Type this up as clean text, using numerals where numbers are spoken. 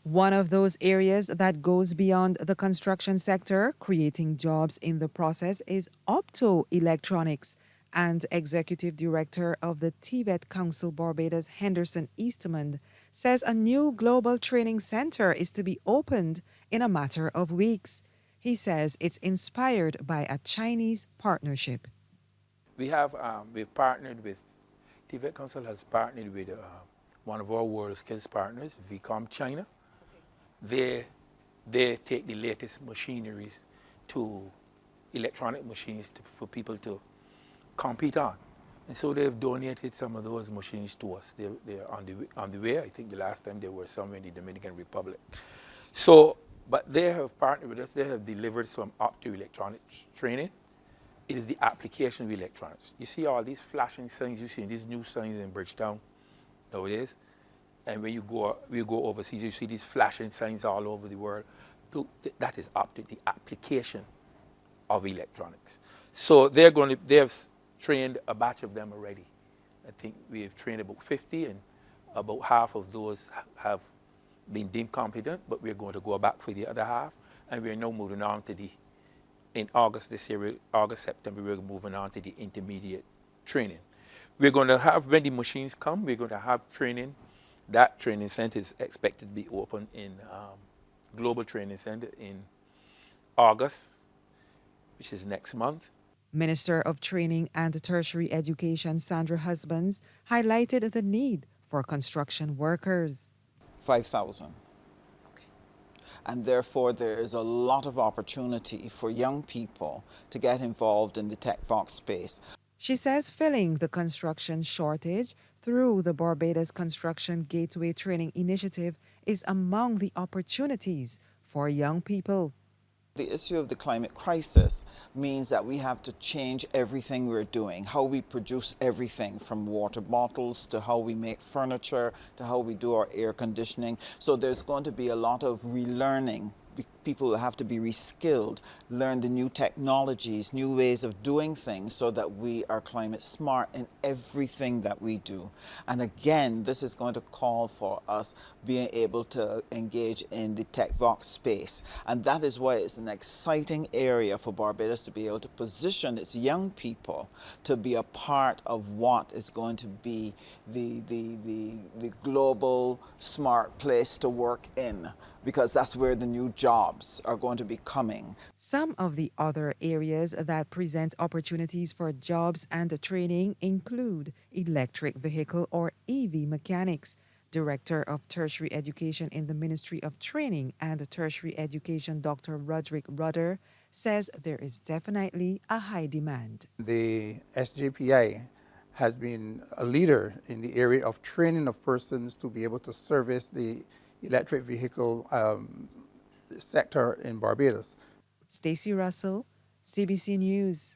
One of those areas that goes beyond the construction sector, creating jobs in the process, is optoelectronics. And Executive Director of the TVET Council Barbados, Henderson Eastmond, says a new global training center is to be opened in a matter of weeks. He says it's inspired by a Chinese partnership. We've partnered with, TVET Council has partnered with one of our world skills partners, VCOM China. They take the latest machineries to electronic machines for people to compete on. And so they've donated some of those machines to us. They're on the way. I think the last time they were somewhere in the Dominican Republic. So, but they have partnered with us. They have delivered some optoelectronics training. It is the application of electronics. You see all these flashing signs, you see these new signs in Bridgetown nowadays. And when we go overseas, you see these flashing signs all over the world. That is the application of electronics. So they have trained a batch of them already. I think we have trained about 50, and about half of those have been deemed competent, but we're going to go back for the other half. And we're now moving on to in August this year, September, we're moving on to the intermediate training. We're going to have, when the machines come, we're going to have training. That training center is expected to be open in Global Training Center in August, which is next month. Minister of Training and Tertiary Education, Sandra Husbands, highlighted the need for construction workers. 5,000. And therefore, there is a lot of opportunity for young people to get involved in the TechVox space. She says filling the construction shortage through the Barbados Construction Gateway Training Initiative is among the opportunities for young people. The issue of the climate crisis means that we have to change everything we're doing, how we produce everything from water bottles to how we make furniture to how we do our air conditioning. So there's going to be a lot of relearning. People have to be reskilled, learn the new technologies, new ways of doing things so that we are climate smart in everything that we do. And again, this is going to call for us being able to engage in the TechVox space. And that is why it's an exciting area for Barbados to be able to position its young people to be a part of what is going to be the global smart place to work in, because that's where the new jobs are going to be coming. Some of the other areas that present opportunities for jobs and training include electric vehicle or EV mechanics. Director of Tertiary Education in the Ministry of Training and Tertiary Education, Dr. Roderick Rudder, says there is definitely a high demand. The SJPI has been a leader in the area of training of persons to be able to service the electric vehicle sector in Barbados. Stacey Russell, CBC News.